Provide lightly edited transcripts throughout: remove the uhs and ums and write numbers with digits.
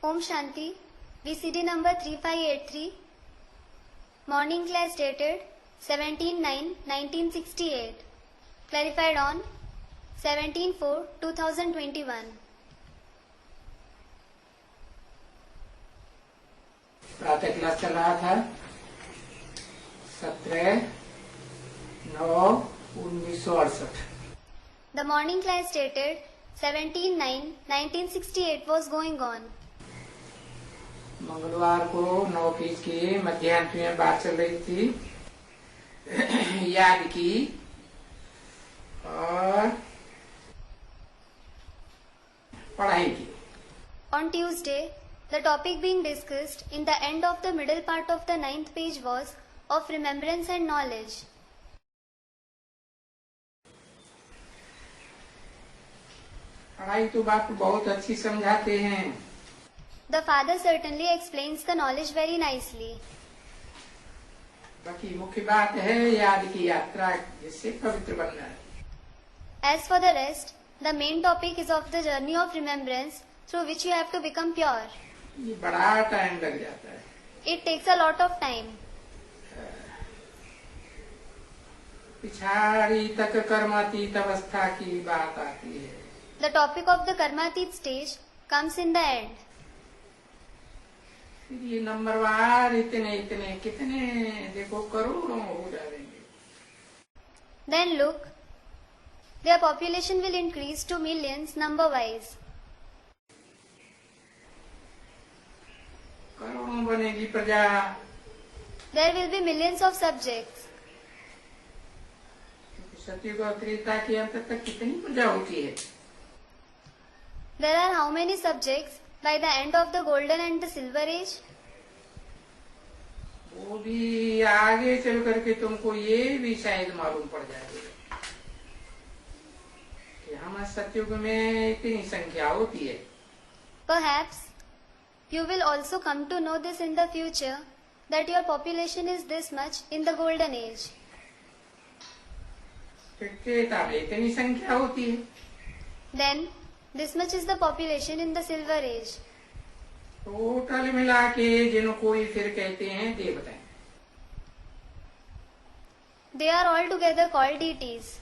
Om Shanti, VCD number 3583, morning class dated 17/9/1968, clarified on 17/4/2021. प्रातः class चल रहा था 17/9/1968. The morning class dated 17/9/1968 was going on. मंगलवार को 9 फीस की मध्याह्न में बात चल रही थी याद की और पढ़ाई की. On Tuesday, the topic being discussed in the end of the middle part of the 9th page was of remembrance and knowledge. पढ़ाई तो बाप बहुत अच्छी समझाते हैं. The father certainly explains the knowledge very nicely. बाकी मुख्य बात है याद की यात्रा जिससे पवित्र बनना है. As for the rest, the main topic is of the journey of remembrance through which you have to become pure. ये बड़ा टाइम लग जाता है. It takes a lot of time. पिछाड़ी तक कर्मातीत अवस्था की बात आती है. The topic of the Karmatit stage comes in the end. फिर ये नंबरवार इतने इतने कितने देखो करोड़ों हो जाएंगे. Then look, their population will increase to millions number-wise. करोड़ों बनेगी प्रजा. There will be millions of subjects. सतयुग और त्रेता के अंत तक कितनी प्रजा होती है. There are how many subjects by the end of the golden and the silver age? वो भी आगे चल करके तुमको ये भी शायद मालूम पड़ जाएगा कि हम सतयुग में इतनी संख्या होती है. Perhaps you will also come to know this in the future, that your population is this much in the golden age. फिर त्रेता में इतनी संख्या होती है. Then this much is the population in the silver age. Total मिला के जिनको ही फिर कहते हैं देवता. They are all together called deities.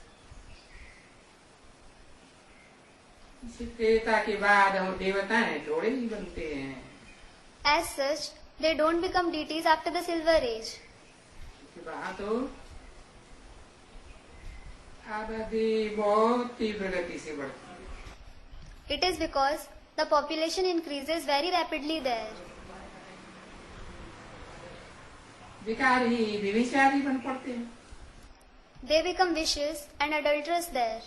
इसी त्रेता के बाद हम देवताएं थोड़े ही बनते हैं. As such, they don't become deities after the silver age. वहाँ तो आबादी बहुत तीव्र गति से बढ़ती है. It is because the population increases very rapidly there. विकारी व्यभिचारी बन पड़ते हैं. They become vicious and adulterous there.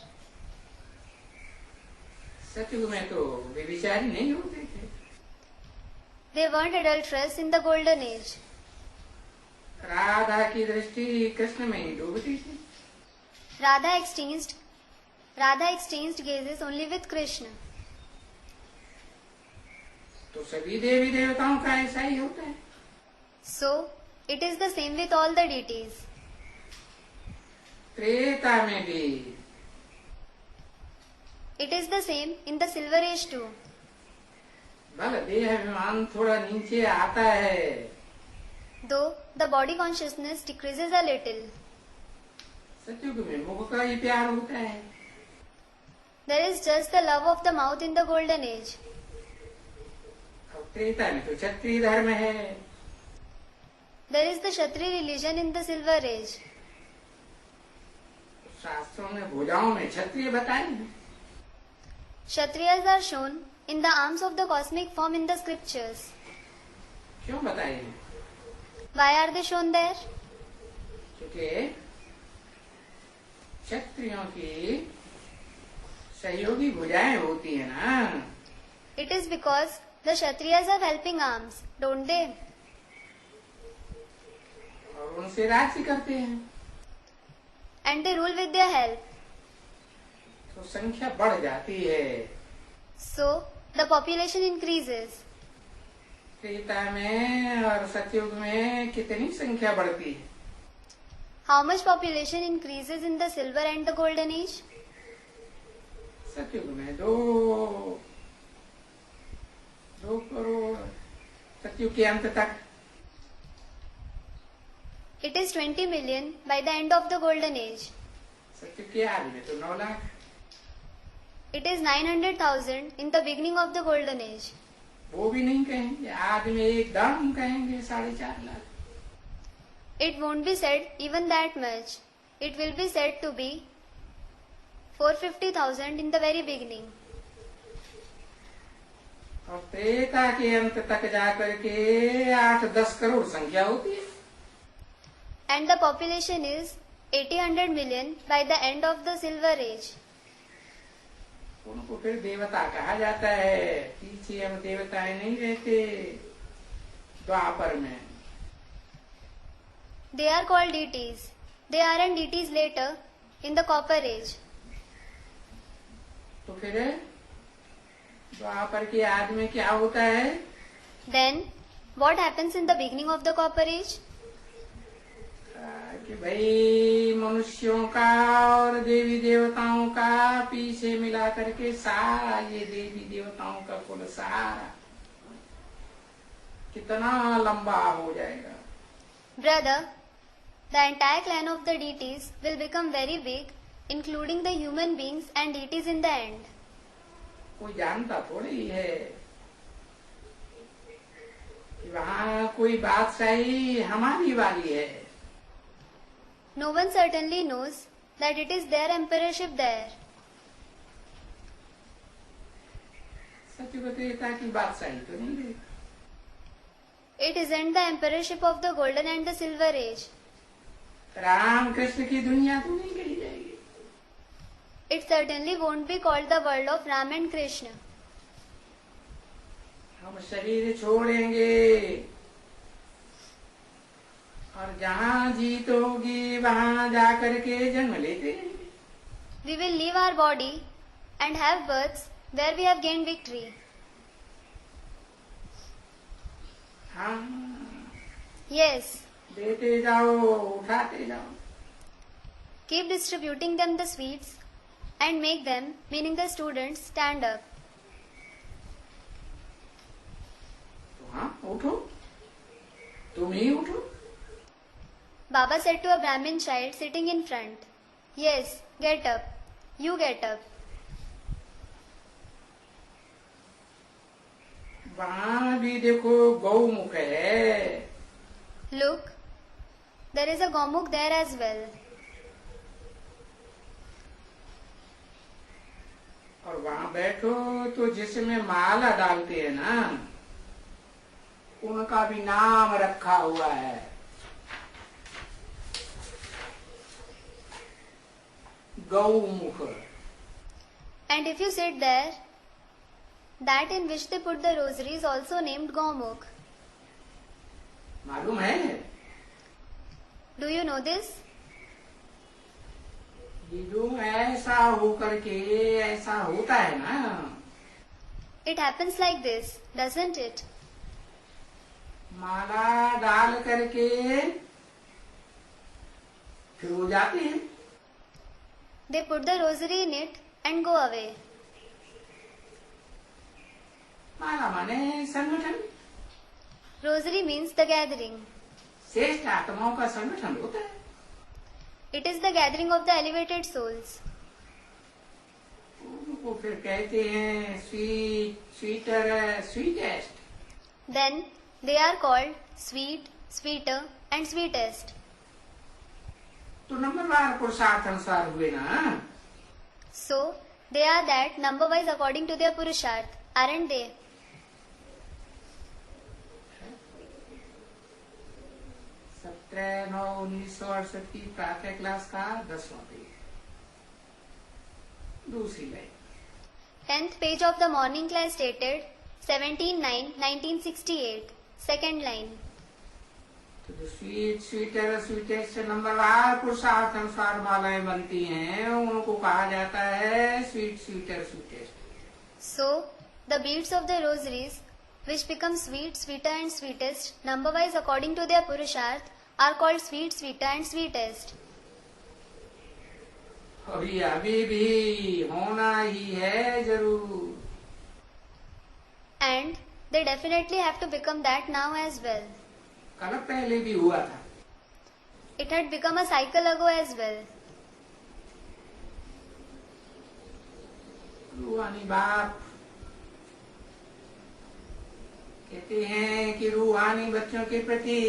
सतयुग में तो व्यभिचारी नहीं होते थे. They weren't adulterous in the golden age. Radha की दृष्टि कृष्ण में ही डूबती थी. Radha exchanged gazes only with Krishna. तो सभी देवी देवताओं का ऐसा ही होता है. So, it is the same with all the deities. Treta में भी It is the same in the silver age too. बल देह अभिमान थोड़ा नीचे आता है. Though the body consciousness decreases a little. सतयुग में मुख का ही प्यार होता है. There is just the love of the mouth in the golden age. अब त्रेता में तो क्षत्रिय धर्म है. There is the Kshatriya religion in the silver age. शास्त्रों में भुजाओं में क्षत्रिय बताए हैं. Kshatriyas are shown in the arms of the cosmic form in the scriptures. क्यों बताए हैं? Why are they shown there? क्योंकि क्षत्रियों की सहयोगी भुजाएं होती है ना. It is because the Kshatriyas have helping arms, don't they? और उनसे राज्य करते हैं. And they rule with their help. तो संख्या बढ़ जाती है. So, the population increases. Treta में और सतयुग में कितनी संख्या बढ़ती है. How much population increases in the silver and the golden age? सतयुग में दो 2 करोड़ सतयुग के अंत तक। It is 20 million by the end of the golden age. सतयुग के आदि में तो 9 lakh. It is 900,000 in the beginning of the golden age. वो भी नहीं कहेंगे, आदि में एकदम कहेंगे 4.5 lakh. It won't be said even that much. It will be said to be 450,000 in the very beginning. और त्रेता के अंत तक जाकर के 8-10 करोड़ संख्या होती है। And the population is 80-100 million by the end of the silver age. उनको फिर देवता कहा जाता है। पीछे हम देवताएं नहीं रहते द्वापर में। They are called deities. They aren't deities later in the copper age. तो फिर द्वापर के आदि में क्या होता है? Then, what happens in the beginning of the copper age? कि भाई मनुष्यों का और देवी देवताओं का पीछे मिला करके सारा ये देवी देवताओं का कुल सारा कितना लंबा हो जाएगा। Brother, the entire clan of the deities will become very big, including the human beings and deities in the end. कोई जानता थोड़ी है कि वहाँ कोई बादशाही हमारी वाली है। No one certainly knows that it is their emperorship there. सत्युग त्रेता की बादशाही तो नहीं है। It isn't the emperorship of the golden and the silver age. Ram Krishna की दुनिया तो नहीं कही जाएगी। It certainly won't be called the world of Ram and Krishna. हम शरीर छोड़ेंगे और जहाँ जीत होगी वहाँ जाकर के जन्म लेते रहेंगे। We will leave our body and have births where we have gained victory. हाँ, Yes, देते जाओ, उठाते जाओ। keep distributing them the sweets and make them, meaning the students, stand up. तो हाँ, उठो, तुम ही उठो। Baba said to a Brahmin child sitting in front, Yes, get up. You get up. वहाँ भी देखो गौमुख है। Look, there is a Gomukh there as well. और वहाँ बैठो तो जिसमें माला डालते हैं ना, उनका भी नाम रखा हुआ है। Gaumukh. And if you sit there, that in which they put the rosary is also named Gomukh. मालूम है? Do you know this? ये जो ऐसा होकर के ऐसा होता है ना, It happens like this, doesn't it? माला डाल करके फिर वो जाते हैं। They put the rosary in it and go away. माला माने संगठन, Rosary means the gathering. श्रेष्ठ आत्माओं का संगठन होता है। It is the gathering of the elevated souls. उनको फिर कहते हैं sweeter, sweetest. Then they are called sweet, sweeter and sweetest. तो नंबरवार पुरुषार्थ अनुसार हुए ना। So they are that number wise according to their purusharth, aren't they? 17/9/1968 की प्रातः क्लास का 10वां पेज, दूसरी line. 10th page of the morning class stated 17/9/1968, second line. तो जो स्वीट, स्वीटर, स्वीटेस्ट नंबरवार पुरुषार्थ अनुसार मालाएं बनती हैं, उनको कहा जाता है sweet, sweeter, sweetest. So the beads of the rosaries, which become sweet, sweeter and sweetest, number wise according to their purusharth, are called sweet, sweeter and sweetest. और ये अभी भी होना ही है जरूर। And they they definitely have to become that now as well. कल पहले भी हुआ था. It had become a cycle ago as well. रूहानी बाप कहते हैं कि रूहानी बच्चों के प्रति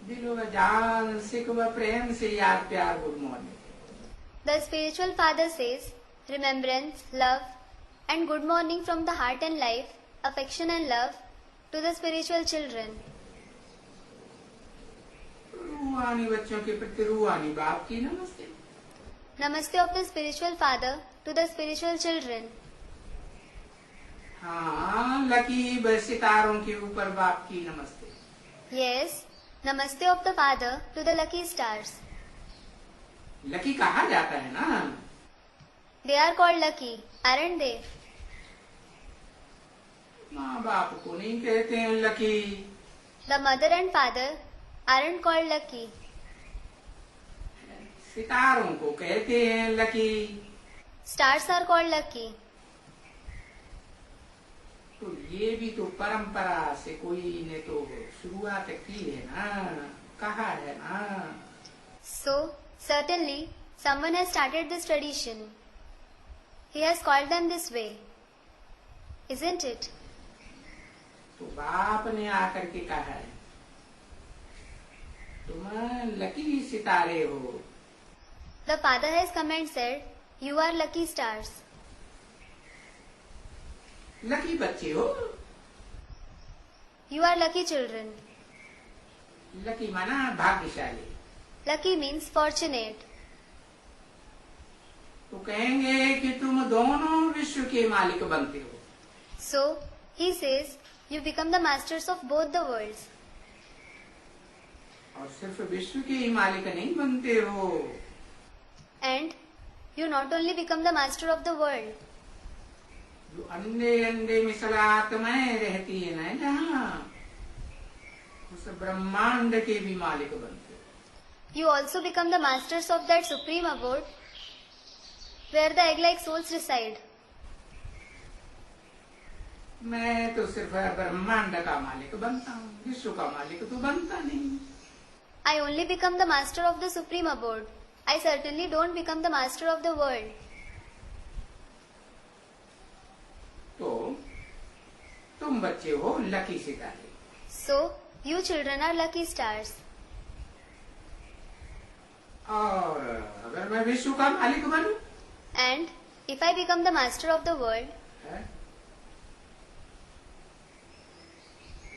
दिलो व जान सिख व प्रेम से याद प्यार good morning. The spiritual father says, remembrance, love, and good morning from the heart and life, affection and love to the spiritual children. रूहानी बच्चों के प्रति रूहानी बाप की नमस्ते. Namaste of the spiritual father to the spiritual children. हाँ, lucky व सितारों के ऊपर बाप की नमस्ते. Yes, Namaste of the father to the lucky stars. Lucky कहा जाता है ना. They are called lucky, aren't they? माँ बाप को नहीं कहते हैं lucky. The mother and father aren't called lucky. सितारों को कहते हैं lucky. Stars are called lucky. तो ये भी तो परंपरा से कोई ने तो शुरुआत की है ना, कहा है ना. So, certainly, someone has started this tradition. He has called them this way. Isn't it? तो बाप ने आकर के कहा है तुम लकी सितारे हो. The father has come and said, you are lucky stars. Lucky बच्चे हो. You are lucky children. Lucky माना भाग्यशाली. Lucky means fortunate. तो कहेंगे कि तुम दोनों विश्व के मालिक बनते हो. So, he says, you become the masters of both the worlds. और सिर्फ विश्व के ही मालिक नहीं बनते हो. And you not only become the master of the world, जो अंडे अंडे मिसलात में रहती है ना जहाँ, उस ब्रह्मांड के भी मालिक बनते हो. you also become the masters of that supreme abode where the egg-like souls reside. मैं तो सिर्फ ब्रह्मांड का मालिक बनता हूँ, विश्व का मालिक तो बनता नहीं. I only become the master of the supreme abode. I certainly don't become the master of the world. तो तुम बच्चे हो लकी सितारे. So, you children are lucky stars. और अगर मैं विश्व का मालिक बनूं, And if I become the master of the world, है?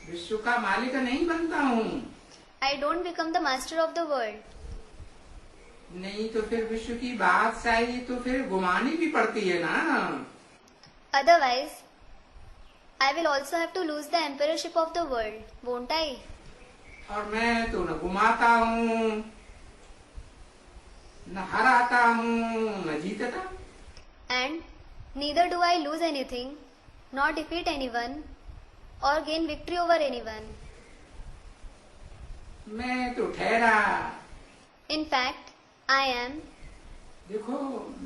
विश्व का मालिक नहीं बनता हूँ. I don't become the master of the world. नहीं तो फिर विश्व की बादशाही तो फिर घुमानी भी पड़ती है ना. Otherwise, I will also have to lose the emperorship of the world, won't I? और मैं तो न घुमाता हूँ, न हराता हूँ, न जीतता. And neither do I lose anything, nor defeat anyone, or gain victory over anyone. मैं तो ठहरा. In fact, I am. देखो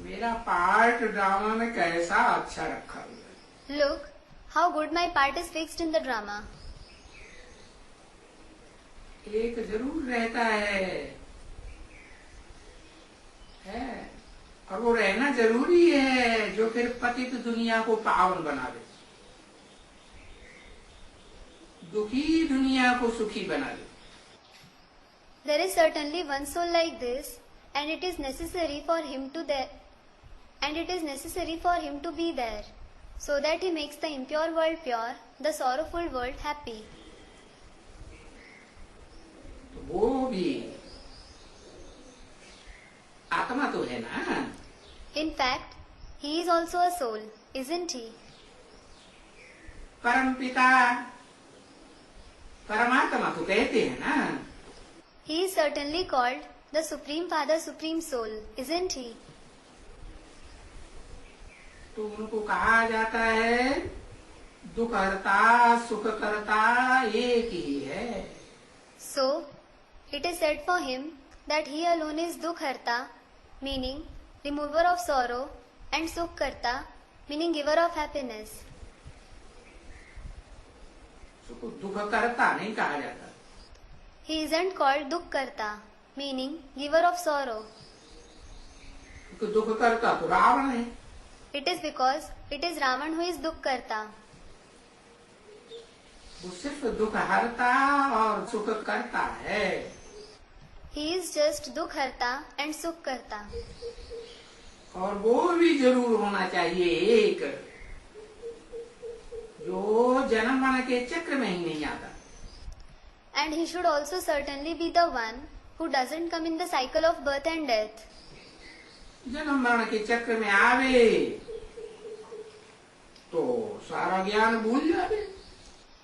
मेरा पार्ट ड्रामा में कैसा अच्छा रखा हुआ है. Look how good my part is fixed in the drama. एक जरूर रहता है, और वो रहना जरूरी है जो फिर पतित दुनिया को पावन बना दे, दुखी दुनिया को सुखी बना दे. There is certainly one soul like this, and it is necessary for him to be there, so that he makes the impure world pure, the sorrowful world happy. तो वो भी आत्मा तो है ना. In fact, he is also a soul, isn't he? परम पिता परमात्मा तो कहते हैं ना. He is certainly called the Supreme Father, Supreme Soul, isn't he? तो उनको कहा जाता है दुख हरता सुख करता एक ही है. So, it is said for him that he alone is Dukharta, meaning remover of sorrow, and Sukharta, meaning giver of happiness. उसको दुख करता नहीं कहा जाता। He isn't called Dukkharta, meaning giver of sorrow. क्योंकि दुख करता तो रावण है। It is because it is Ravan who is Dukkharta. वो सिर्फ दुख हरता और सुख करता है। He is just Dukkharta and Sukkharta. और वो भी जरूर होना चाहिए एक, जो जन्म मरण के चक्र में ही नहीं आता। And he should also certainly be the one who doesn't come in the cycle of birth and death. जन्म मरण के चक्र में आवे तो सारा ज्ञान भूल जावे।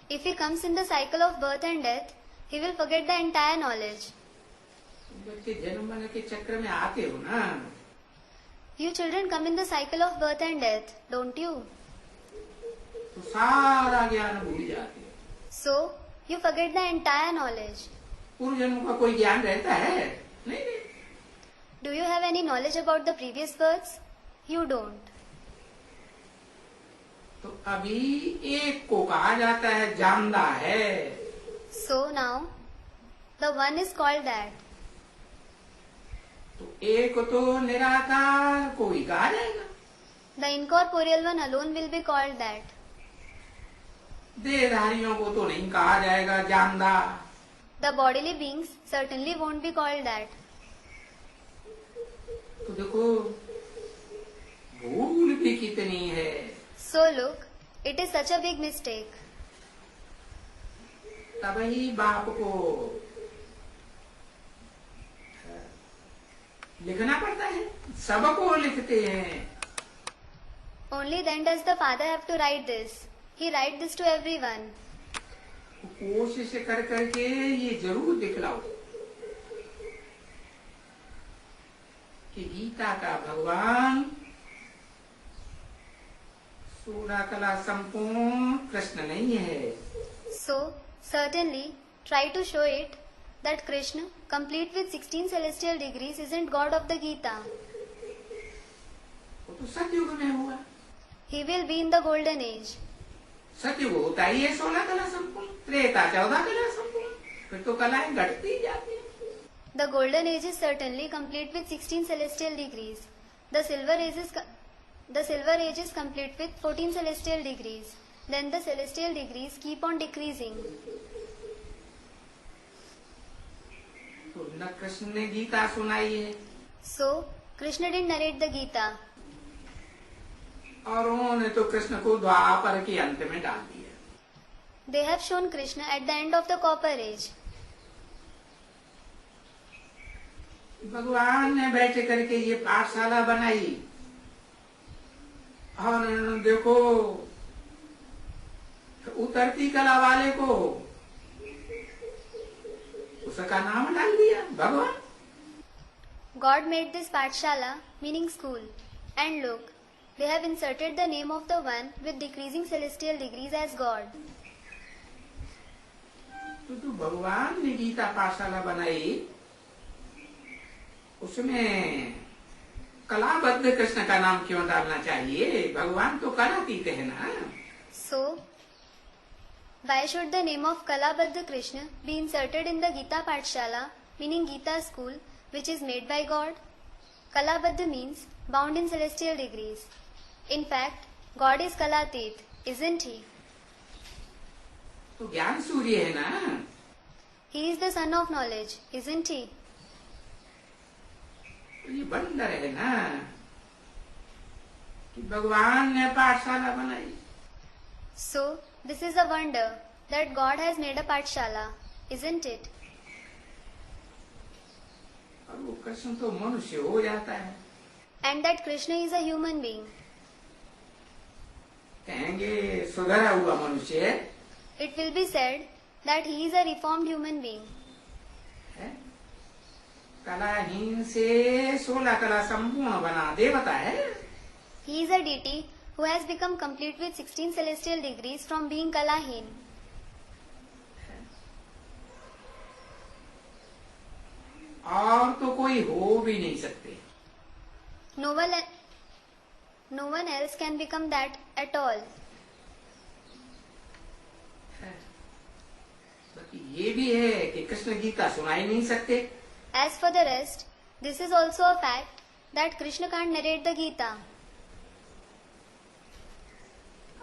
If he comes in the cycle of birth and death, he will forget the entire knowledge. बच्चे जन्म मरण के चक्र में आते हो ना, You children come in the cycle of birth and death, don't you? तो सारा ज्ञान भूल जाते हो। So, you forget the entire knowledge. पूर्व जन्म का कोई ज्ञान रहता है? नहीं। Do you have any knowledge about the previous births? You don't. तो अभी एक को कहा जाता है जानदा है। So now, the one is called that. तो एक तो निराकार को ही कहा जाएगा। The incorporeal one alone will be called that. देहधारियों को तो नहीं कहा जाएगा जानदा। The bodily beings certainly won't be called that. तो देखो भूल भी कितनी है। So look, it is such a big mistake. तभी बाप को लिखना पड़ता है, सबको लिखते हैं। Only then does the father have to write this. He writes this to everyone. कोशिश कर करके ये जरूर दिखलाओ कि गीता का भगवान सूरा कला संपूर्ण कृष्ण नहीं है। So, certainly, try to show it that Krishna, complete with 16 celestial degrees, isn't God of the Gita. वो तो सतयुग में हुआ। He will be in the golden age. सतयुग होता ही है 16 कला संपूर्ण, त्रेता 14 कला संपूर्ण, फिर तो कलाएं घटती जाती हैं। The golden age is certainly complete with 16 celestial degrees. The silver age is complete with 14 celestial degrees. Then the celestial degrees keep on decreasing. तो न कृष्ण ने गीता सुनाई है So, Krishna didn't narrate the Gita. और उन्होंने तो कृष्ण को द्वापर के अंत में डाल दिया। They have shown Krishna at the end of the copper age. भगवान ने बैठे करके ये पाठशाला बनाई और देखो उतरती कला वाले को उसका नाम डाल दिया भगवान। God made this Pathshala, meaning school. And look, they have inserted the name of the one with decreasing celestial degrees as God. तो जो भगवान ने गीता पाठशाला बनाई उसमें कलाबद्ध कृष्ण का नाम क्यों डालना चाहिए? भगवान तो कलातीत है ना। So, why should the name of Kalabadha Krishna be inserted in the Gita Pathshala, meaning Gita school, which is made by God? Kalabadha means bound in celestial degrees. In fact, God is Kalatit, isn't he? तो ज्ञान सूर्य है ना। He is the son of knowledge, isn't he? तो ये बंदर है ना कि भगवान ने पाठशाला बनाई। So, this is a wonder that God has made a Pathshala, isn't it? और वो कृष्ण तो मनुष्य हो जाता है। And that Krishna is a human being. कहेंगे सुधरा हुआ मनुष्य है। It will be said that he is a reformed human being. कलाहीन से 16 कला संपूर्ण बना देवता है। He is a deity who has become complete with 16 celestial degrees from being Kalahin. और तो कोई हो भी नहीं सकते। no one else can become that at all. बाकी ये भी है कि कृष्ण गीता सुना ही नहीं सकते. As for the rest, this is also a fact that Krishna can't narrate the Gita.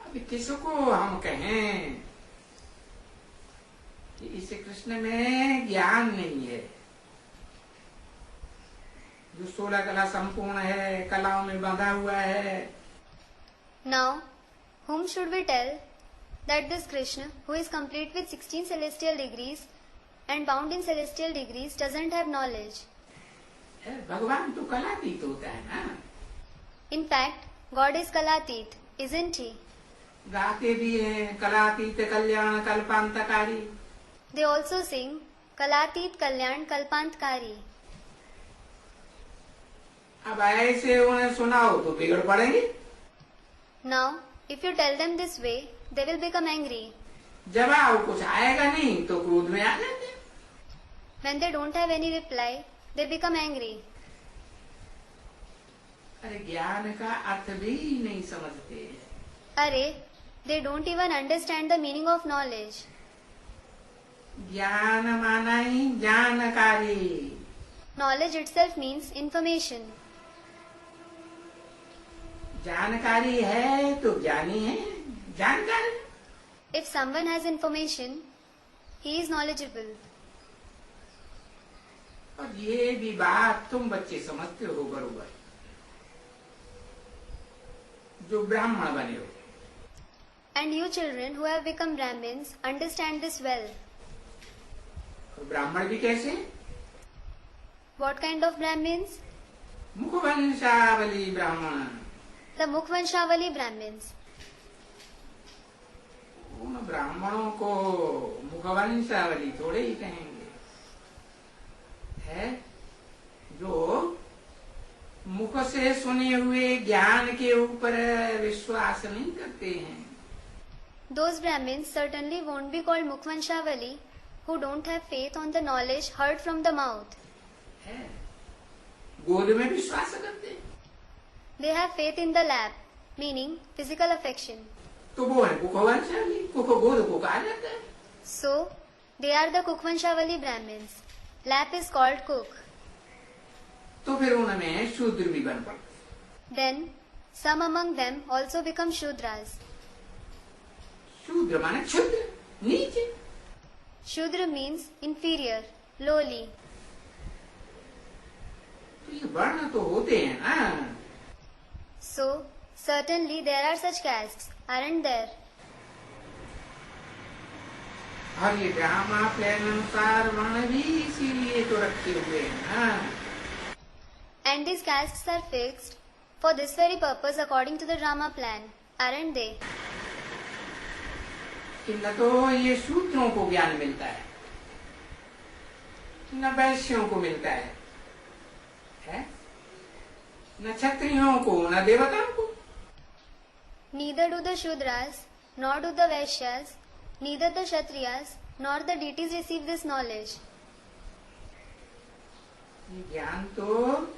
अभी किसको हम कहें कि इस कृष्ण में ज्ञान नहीं है, जो 16 कला संपूर्ण है, कलाओं में बंधा हुआ है. Now, whom should we tell that this Krishna, who is complete with 16 celestial degrees and bound in celestial degrees, doesn't have knowledge? भगवान तो कलातीत होता है ना. In fact, God is Kalatit, isn't he? गाते भी हैं कलातीत कल्याण कल्पांतकारी. They also sing Kalatit Kalyan Kalpantkari. अब ऐसे उन्हें सुनाओ तो बिगड़ पड़ेंगे. Now, if you tell them this way, they will become angry. जवाब कुछ आएगा नहीं तो क्रोध में आ जाते. When they don't have any reply, they become angry. अरे ज्ञान का अर्थ भी नहीं समझते. Arey, they don't even understand the meaning of knowledge. ज्ञान माना ही जानकारी. Knowledge itself means information. जानकारी है तो ज्ञानी है. जानकारी. If someone has information, he is knowledgeable. और ये भी बात तुम बच्चे समझते हो बरोबर, जो ब्राह्मण बने हो. And you children who have become Brahmins understand this well. और ब्राह्मण भी कैसे? What kind of Brahmins? मुखवंशावली ब्राह्मण. The Mukhvanshavali Brahmins. उन ब्राह्मणों को मुखवंशावली थोड़े ही कहेंगे, है जो मुख से सुने हुए ज्ञान के ऊपर विश्वास नहीं करते हैं. Those Brahmins certainly won't be called Mukhvanshavali who don't have faith on the knowledge heard from the mouth. है गोद में विश्वास करते हैं. They have faith in the lap, meaning physical affection. तो वो है मुखवंशावली. कुक गोद को कहा जाता है. So, they are the Kukhvanshavali Brahmins. Lap is called Kuk. तो फिर उनमें शूद्र भी बन पड़ते. Then, some among them also become Shudras. शूद्र माने क्षुद्र, नीचे. Shudra means inferior, lowly. तो ये वर्ण तो होते हैं ना. So, certainly there are such castes, aren't there? और ये ड्रामा प्लान अनुसार वर्ण भी इसीलिए तो रखे हुए हैं ना. And these castes are fixed for this very purpose according to the drama plan, aren't they? कि न तो ये शूद्रों को ज्ञान मिलता है, न वैश्यों को मिलता है, न क्षत्रियों को, न देवताओं को. Neither do the Shudras, nor do the Vaishyas, neither the Kshatriyas, nor the deities receive this knowledge. ये ज्ञान तो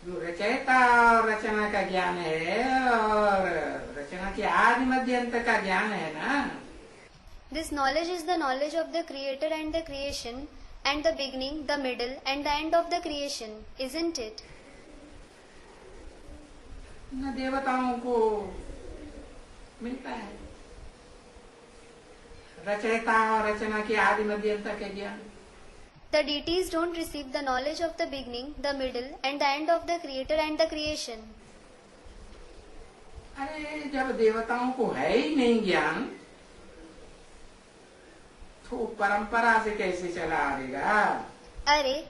जो रचयिता और रचना का ज्ञान है और रचना के आदि मध्य अंत का ज्ञान है ना. This knowledge is the knowledge of the Creator and the creation, and the beginning, the middle, and the end of the creation, isn't it? न देवताओं को मिलता है रचयिता और रचना के आदि मध्य अंत का ज्ञान. The deities don't receive the knowledge of the beginning, the middle, and the end of the Creator and the creation. अरे जब देवताओं को है ही नहीं ज्ञान, तो परंपरा से कैसे चला आएगा? Arey,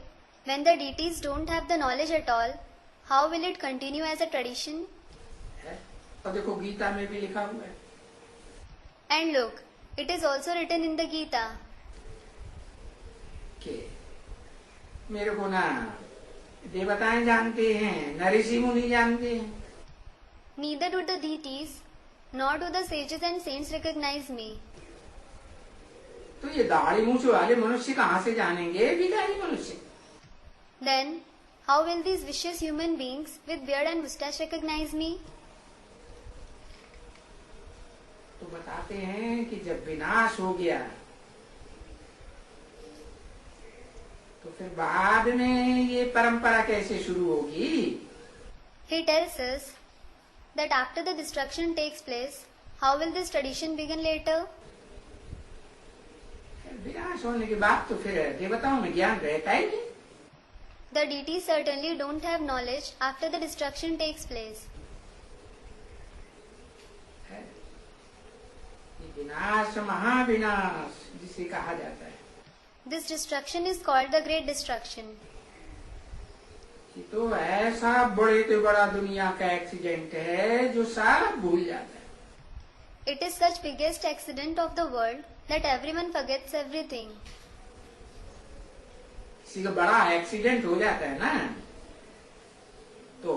when the deities don't have the knowledge at all, how will it continue as a tradition? और देखो गीता में भी लिखा हुआ है. And look, it is also written in the Gita. कि मेरे को ना देवताएं जानते हैं, न ऋषि मुनि जानते हैं. Neither do the deities, nor do the sages and saints recognize me. तो ये दाढ़ी मूछ वाले मनुष्य कहाँ से जानेंगे भिखारी मनुष्य? Then, How will these vicious human beings with beard and mustache recognize me? तो बताते हैं कि जब विनाश हो गया तो फिर बाद में ये परंपरा कैसे शुरू होगी? He tells us that after the destruction takes place, how will this tradition begin later? विनाश होने के बाद तो फिर देवताओं में ज्ञान रहता ही नहीं। The deities certainly don't have knowledge after the destruction takes place. विनाश महाविनाश जिसे कहा जाता है, This destruction is called the Great Destruction. ये तो ऐसा बड़े से बड़ा दुनिया का एक्सीडेंट है जो सारा भूल जाता है। It is such biggest accident of the world that everyone forgets everything. किसी का बड़ा एक्सीडेंट हो जाता है ना, तो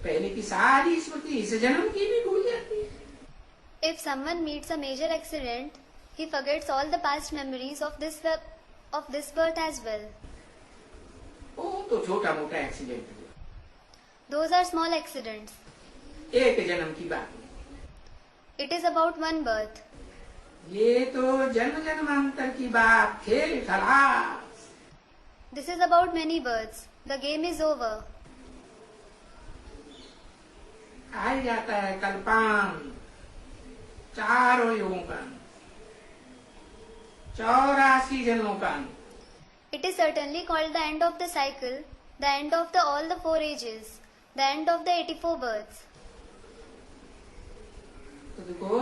पहले की सारी स्मृति इस जन्म की भी भूल जाती है। If someone meets a major accident, he forgets all the past memories of this birth as well. वो तो छोटा मोटा एक्सीडेंट हुआ, Those are small accidents. एक जन्म की बात है। It is about one birth. ये तो जन्म जन्मांतर की बात, खेल खलास। This is about many births. The game is over. आ जाता है कल्पांत, चारों युगों का, 84 जन्मों का। It is certainly called the end of the cycle, the end of all the 4 ages, the end of the 84 births. तो देखो,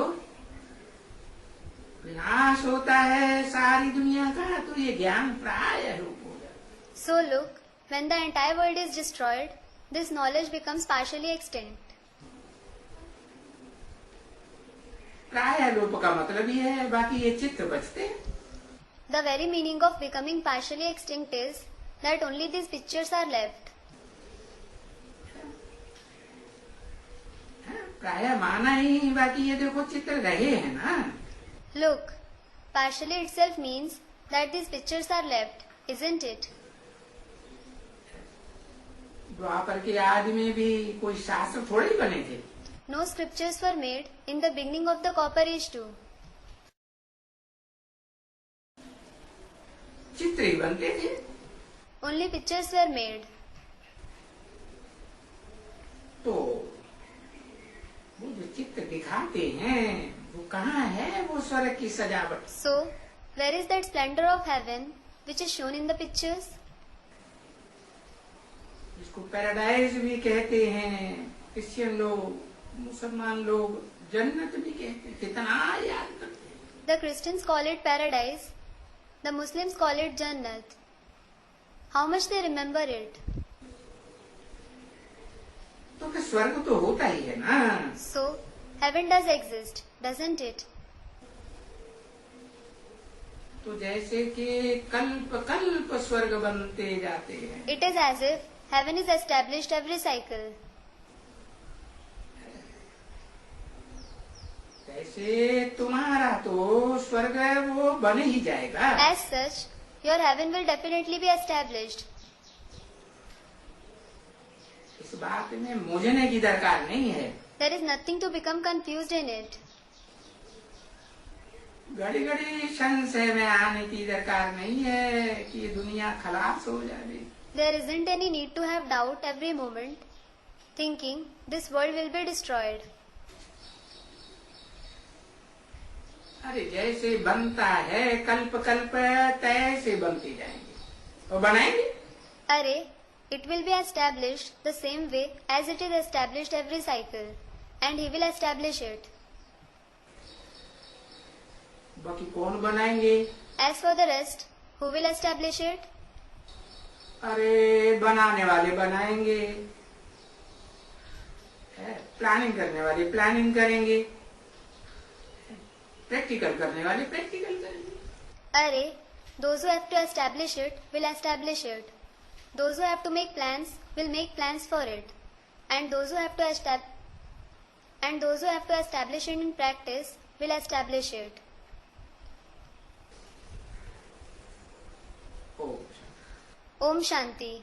विनाश होता है सारी दुनिया का तो ये ज्ञान प्राय रूप हो जाता है। So look, when the entire world is destroyed, this knowledge becomes partially extinct. प्राय रूप का मतलब ये है, बाकी ये चित्र बचते हैं। The very meaning of becoming partially extinct is that only these pictures are left. प्राय माना ही, बाकी ये देखो चित्र रहे हैं ना। Look, partially itself means that these pictures are left, isn't it? द्वापर के आदि में भी कोई शास्त्र थोड़े ही बने थे। No scriptures were made in the beginning of the Copper Age too. चित्र ही बनते थे। Only pictures were made. तो वो जो चित्र दिखाते हैं वो कहाँ है, वो स्वर्ग की सजावट? So, where is that splendor of heaven which is shown in the pictures? इसको पैराडाइज भी कहते हैं, क्रिश्चियन लोग, मुसलमान लोग जन्नत भी कहते हैं। कितना याद करते हैं। The Christians call it paradise. The Muslims call it Jannat. How much they remember it. तो फिर स्वर्ग तो होता ही है ना। So, heaven does exist, doesn't it? तो जैसे कि कल्प कल्प स्वर्ग बनते जाते हैं, It is as if heaven is established every cycle. ऐसे तुम्हारा तो स्वर्ग है वो बन ही जाएगा। As such, your heaven will definitely be established. इस बात में मूझने की दरकार नहीं है। There is nothing to become confused in it. घड़ी घड़ी संशय में आने की दरकार नहीं है कि ये दुनिया खलास हो जाए। There isn't any need to have doubt every moment, thinking this world will be destroyed. अरे जैसे बनता है कल्प कल्प तैसे बनते जाएंगे और बनाएंगे। Array, it will be established the same way as it is established every cycle, and he will establish it. बाकी कौन बनाएंगे? As for the rest, who will establish it? अरे बनाने वाले बनाएंगे, प्लानिंग करने वाले प्लानिंग करेंगे, प्रैक्टिकल करने वाले प्रैक्टिकल करेंगे। Array, those who have to establish it will establish it. Those who have to make plans will make plans for it, and those who have to establish it in practice will establish it. O Om Shanti.